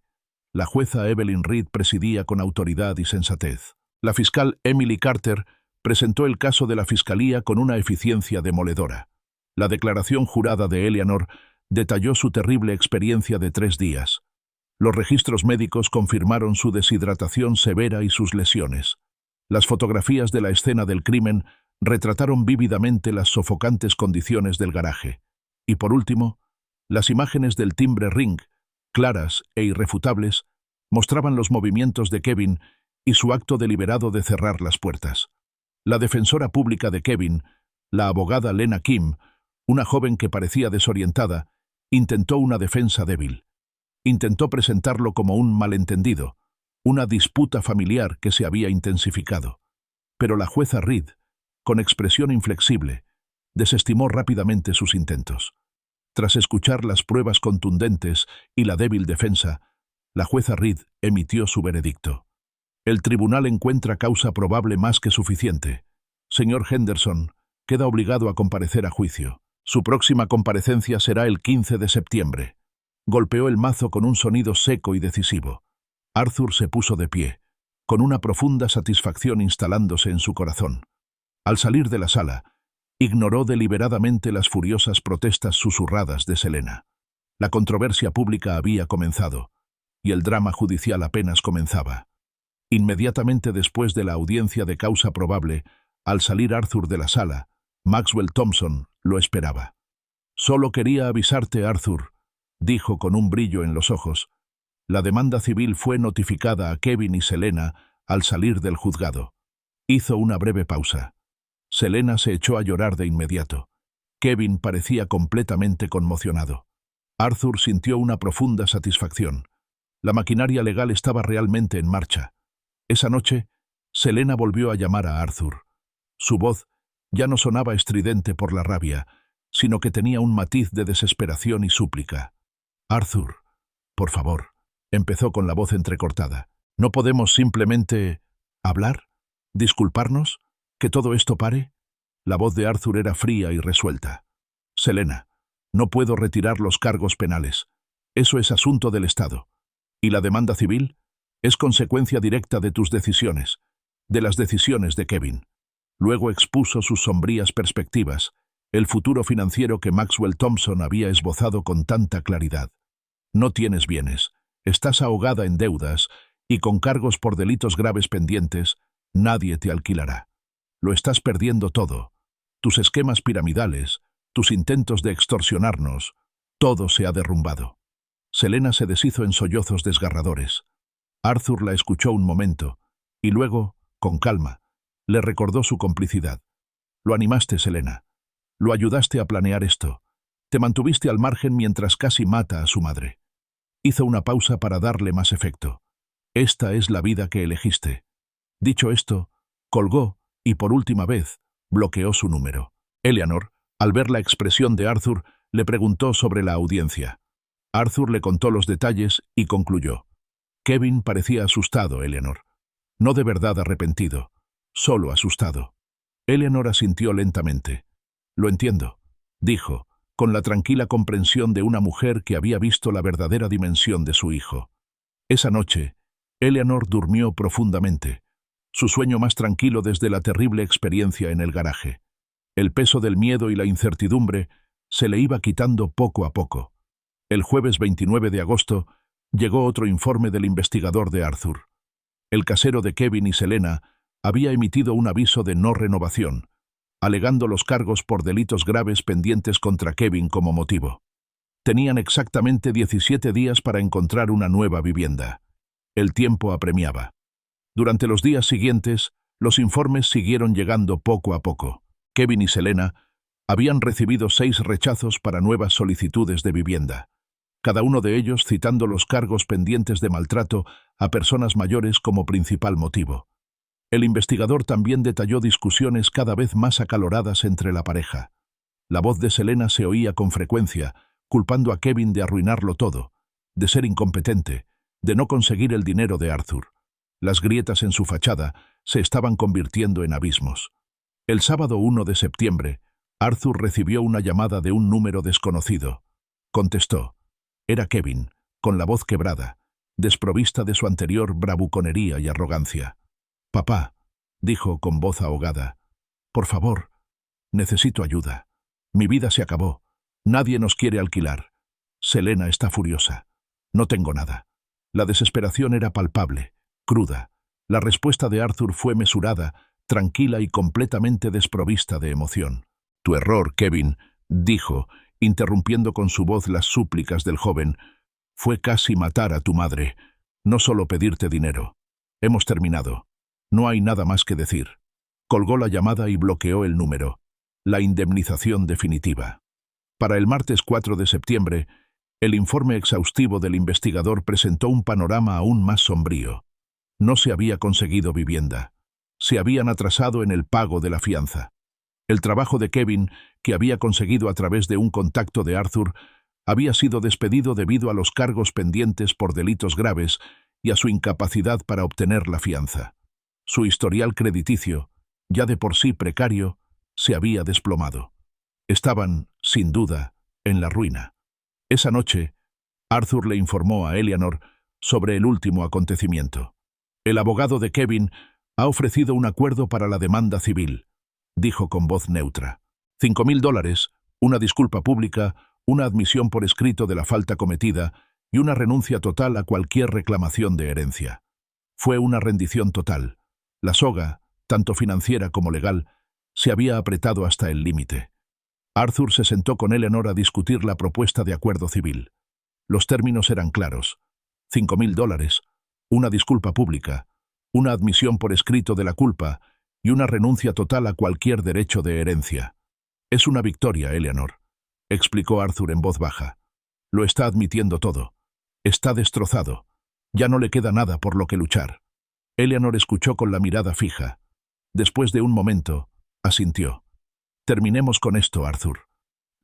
la jueza Evelyn Reed presidía con autoridad y sensatez. La fiscal Emily Carter presentó el caso de la fiscalía con una eficiencia demoledora. La declaración jurada de Eleanor detalló su terrible experiencia de 3 días. Los registros médicos confirmaron su deshidratación severa y sus lesiones. Las fotografías de la escena del crimen retrataron vívidamente las sofocantes condiciones del garaje. Y por último, las imágenes del timbre ring, claras e irrefutables, mostraban los movimientos de Kevin y su acto deliberado de cerrar las puertas. La defensora pública de Kevin, la abogada Lena Kim, una joven que parecía desorientada, intentó una defensa débil. Intentó presentarlo como un malentendido, una disputa familiar que se había intensificado. Pero la jueza Reed, con expresión inflexible, desestimó rápidamente sus intentos. Tras escuchar las pruebas contundentes y la débil defensa, la jueza Reed emitió su veredicto. El tribunal encuentra causa probable más que suficiente. Señor Henderson, queda obligado a comparecer a juicio. Su próxima comparecencia será el 15 de septiembre. Golpeó el mazo con un sonido seco y decisivo. Arthur se puso de pie, con una profunda satisfacción instalándose en su corazón. Al salir de la sala, ignoró deliberadamente las furiosas protestas susurradas de Selena. La controversia pública había comenzado, y el drama judicial apenas comenzaba. Inmediatamente después de la audiencia de causa probable, al salir Arthur de la sala, Maxwell Thompson lo esperaba. «Solo quería avisarte, Arthur», dijo con un brillo en los ojos. La demanda civil fue notificada a Kevin y Selena al salir del juzgado. Hizo una breve pausa. Selena se echó a llorar de inmediato. Kevin parecía completamente conmocionado. Arthur sintió una profunda satisfacción. La maquinaria legal estaba realmente en marcha. Esa noche, Selena volvió a llamar a Arthur. Su voz ya no sonaba estridente por la rabia, sino que tenía un matiz de desesperación y súplica. «Arthur, por favor», empezó con la voz entrecortada. «¿No podemos simplemente hablar? ¿Disculparnos? ¿Que todo esto pare?» La voz de Arthur era fría y resuelta. «Selena, no puedo retirar los cargos penales. Eso es asunto del Estado. ¿Y la demanda civil? Es consecuencia directa de tus decisiones, de las decisiones de Kevin». Luego expuso sus sombrías perspectivas, el futuro financiero que Maxwell Thompson había esbozado con tanta claridad. «No tienes bienes, estás ahogada en deudas y con cargos por delitos graves pendientes, nadie te alquilará. Lo estás perdiendo todo. Tus esquemas piramidales, tus intentos de extorsionarnos, todo se ha derrumbado». Selena se deshizo en sollozos desgarradores. Arthur la escuchó un momento, y luego, con calma, le recordó su complicidad. «Lo animaste, Selena. Lo ayudaste a planear esto. Te mantuviste al margen mientras casi mata a su madre». Hizo una pausa para darle más efecto. «Esta es la vida que elegiste». Dicho esto, colgó y por última vez bloqueó su número. Eleanor, al ver la expresión de Arthur, le preguntó sobre la audiencia. Arthur le contó los detalles y concluyó. Kevin parecía asustado, Eleanor. No de verdad arrepentido, solo asustado. Eleanor asintió lentamente. «Lo entiendo», dijo, con la tranquila comprensión de una mujer que había visto la verdadera dimensión de su hijo. Esa noche, Eleanor durmió profundamente, su sueño más tranquilo desde la terrible experiencia en el garaje. El peso del miedo y la incertidumbre se le iba quitando poco a poco. El jueves 29 de agosto llegó otro informe del investigador de Arthur. El casero de Kevin y Selena había emitido un aviso de no renovación, alegando los cargos por delitos graves pendientes contra Kevin como motivo. Tenían exactamente 17 días para encontrar una nueva vivienda. El tiempo apremiaba. Durante los días siguientes, los informes siguieron llegando poco a poco. Kevin y Selena habían recibido 6 rechazos para nuevas solicitudes de vivienda, cada uno de ellos citando los cargos pendientes de maltrato a personas mayores como principal motivo. El investigador también detalló discusiones cada vez más acaloradas entre la pareja. La voz de Selena se oía con frecuencia, culpando a Kevin de arruinarlo todo, de ser incompetente, de no conseguir el dinero de Arthur. Las grietas en su fachada se estaban convirtiendo en abismos. El sábado 1 de septiembre, Arthur recibió una llamada de un número desconocido. Contestó. Era Kevin, con la voz quebrada, desprovista de su anterior bravuconería y arrogancia. «Papá», dijo con voz ahogada, «por favor, necesito ayuda. Mi vida se acabó. Nadie nos quiere alquilar. Selena está furiosa. No tengo nada». La desesperación era palpable, cruda. La respuesta de Arthur fue mesurada, tranquila y completamente desprovista de emoción. «Tu error, Kevin», dijo, interrumpiendo con su voz las súplicas del joven, «fue casi matar a tu madre, no solo pedirte dinero. Hemos terminado. No hay nada más que decir». Colgó la llamada y bloqueó el número. La indemnización definitiva. Para el martes 4 de septiembre, el informe exhaustivo del investigador presentó un panorama aún más sombrío. No se había conseguido vivienda. Se habían atrasado en el pago de la fianza. El trabajo de Kevin, que había conseguido a través de un contacto de Arthur, había sido despedido debido a los cargos pendientes por delitos graves y a su incapacidad para obtener la fianza. Su historial crediticio, ya de por sí precario, se había desplomado. Estaban, sin duda, en la ruina. Esa noche, Arthur le informó a Eleanor sobre el último acontecimiento. «El abogado de Kevin ha ofrecido un acuerdo para la demanda civil», dijo con voz neutra. $5,000, una disculpa pública, una admisión por escrito de la falta cometida y una renuncia total a cualquier reclamación de herencia. Fue una rendición total. La soga, tanto financiera como legal, se había apretado hasta el límite. Arthur se sentó con Eleanor a discutir la propuesta de acuerdo civil. Los términos eran claros. $5,000, una disculpa pública, una admisión por escrito de la culpa y una renuncia total a cualquier derecho de herencia. «Es una victoria, Eleanor», explicó Arthur en voz baja. «Lo está admitiendo todo. Está destrozado. Ya no le queda nada por lo que luchar». Eleanor escuchó con la mirada fija. Después de un momento, asintió. «Terminemos con esto, Arthur».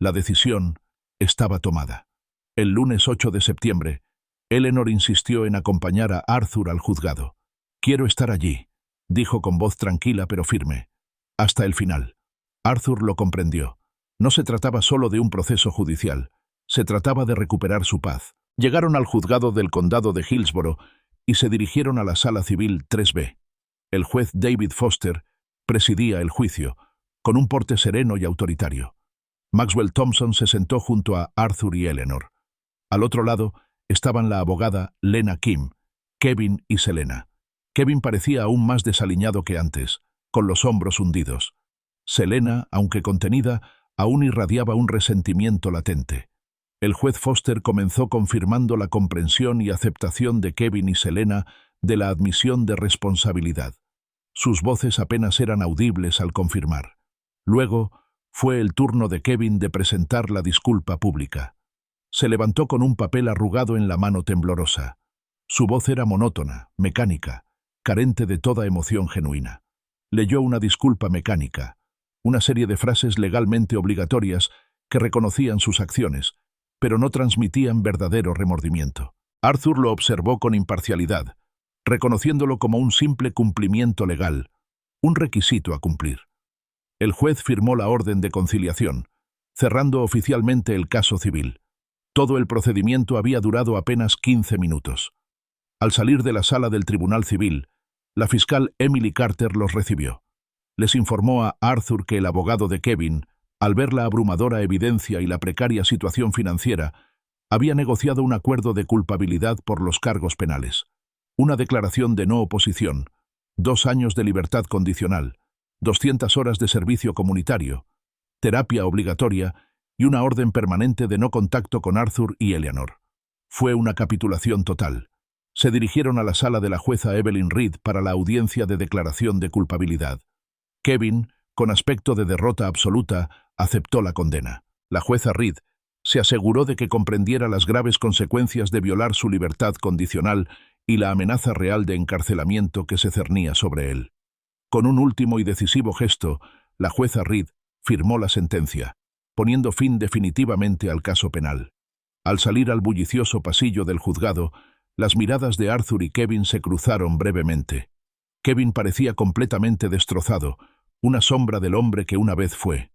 La decisión estaba tomada. El lunes 8 de septiembre, Eleanor insistió en acompañar a Arthur al juzgado. «Quiero estar allí», dijo con voz tranquila pero firme. «Hasta el final». Arthur lo comprendió. No se trataba solo de un proceso judicial. Se trataba de recuperar su paz. Llegaron al juzgado del condado de Hillsborough y se dirigieron a la sala civil 3B. El juez David Foster presidía el juicio, con un porte sereno y autoritario. Maxwell Thompson se sentó junto a Arthur y Eleanor. Al otro lado estaban la abogada Lena Kim, Kevin y Selena. Kevin parecía aún más desaliñado que antes, con los hombros hundidos. Selena, aunque contenida, aún irradiaba un resentimiento latente. El juez Foster comenzó confirmando la comprensión y aceptación de Kevin y Selena de la admisión de responsabilidad. Sus voces apenas eran audibles al confirmar. Luego, fue el turno de Kevin de presentar la disculpa pública. Se levantó con un papel arrugado en la mano temblorosa. Su voz era monótona, mecánica, carente de toda emoción genuina. Leyó una disculpa mecánica, una serie de frases legalmente obligatorias que reconocían sus acciones, pero no transmitían verdadero remordimiento. Arthur lo observó con imparcialidad, reconociéndolo como un simple cumplimiento legal, un requisito a cumplir. El juez firmó la orden de conciliación, cerrando oficialmente el caso civil. Todo el procedimiento había durado apenas 15 minutos. Al salir de la sala del Tribunal Civil, la fiscal Emily Carter los recibió. Les informó a Arthur que el abogado de Kevin, al ver la abrumadora evidencia y la precaria situación financiera, había negociado un acuerdo de culpabilidad por los cargos penales, una declaración de no oposición, 2 años de libertad condicional, 200 horas de servicio comunitario, terapia obligatoria y una orden permanente de no contacto con Arthur y Eleanor. Fue una capitulación total. Se dirigieron a la sala de la jueza Evelyn Reed para la audiencia de declaración de culpabilidad. Kevin, con aspecto de derrota absoluta, aceptó la condena. La jueza Reed se aseguró de que comprendiera las graves consecuencias de violar su libertad condicional y la amenaza real de encarcelamiento que se cernía sobre él. Con un último y decisivo gesto, la jueza Reed firmó la sentencia, poniendo fin definitivamente al caso penal. Al salir al bullicioso pasillo del juzgado, las miradas de Arthur y Kevin se cruzaron brevemente. Kevin parecía completamente destrozado, una sombra del hombre que una vez fue.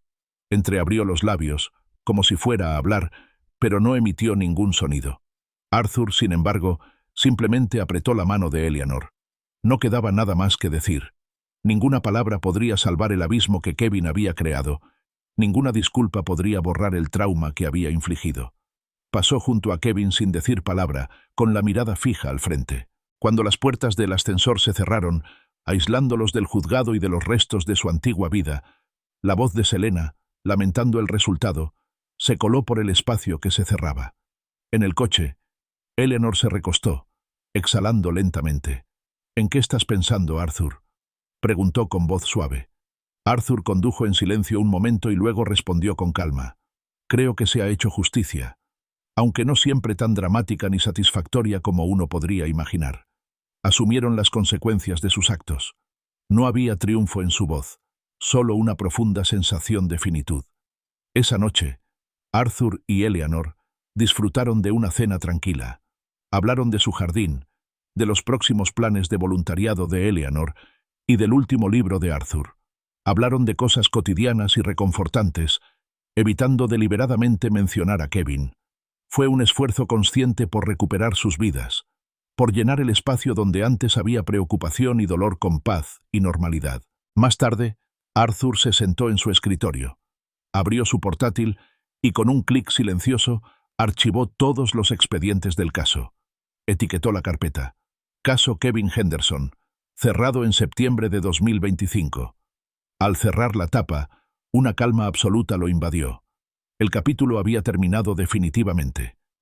Entreabrió los labios, como si fuera a hablar, pero no emitió ningún sonido. Arthur, sin embargo, simplemente apretó la mano de Eleanor. No quedaba nada más que decir. Ninguna palabra podría salvar el abismo que Kevin había creado. Ninguna disculpa podría borrar el trauma que había infligido. Pasó junto a Kevin sin decir palabra, con la mirada fija al frente. Cuando las puertas del ascensor se cerraron, aislándolos del juzgado y de los restos de su antigua vida, la voz de Selena, lamentando el resultado, se coló por el espacio que se cerraba. En el coche, Eleanor se recostó, exhalando lentamente. «¿En qué estás pensando, Arthur?», preguntó con voz suave. Arthur condujo en silencio un momento y luego respondió con calma. «Creo que se ha hecho justicia, aunque no siempre tan dramática ni satisfactoria como uno podría imaginar. Asumieron las consecuencias de sus actos. No había triunfo en su voz, solo una profunda sensación de finitud. Esa noche, Arthur y Eleanor disfrutaron de una cena tranquila. Hablaron de su jardín, de los próximos planes de voluntariado de Eleanor y del último libro de Arthur. Hablaron de cosas cotidianas y reconfortantes, evitando deliberadamente mencionar a Kevin. Fue un esfuerzo consciente por recuperar sus vidas, por llenar el espacio donde antes había preocupación y dolor con paz y normalidad. Más tarde, Arthur se sentó en su escritorio, abrió su portátil y con un clic silencioso archivó todos los expedientes del caso. Etiquetó la carpeta. Caso Kevin Henderson, cerrado en septiembre de 2025. Al cerrar la tapa, una calma absoluta lo invadió. El capítulo había terminado definitivamente.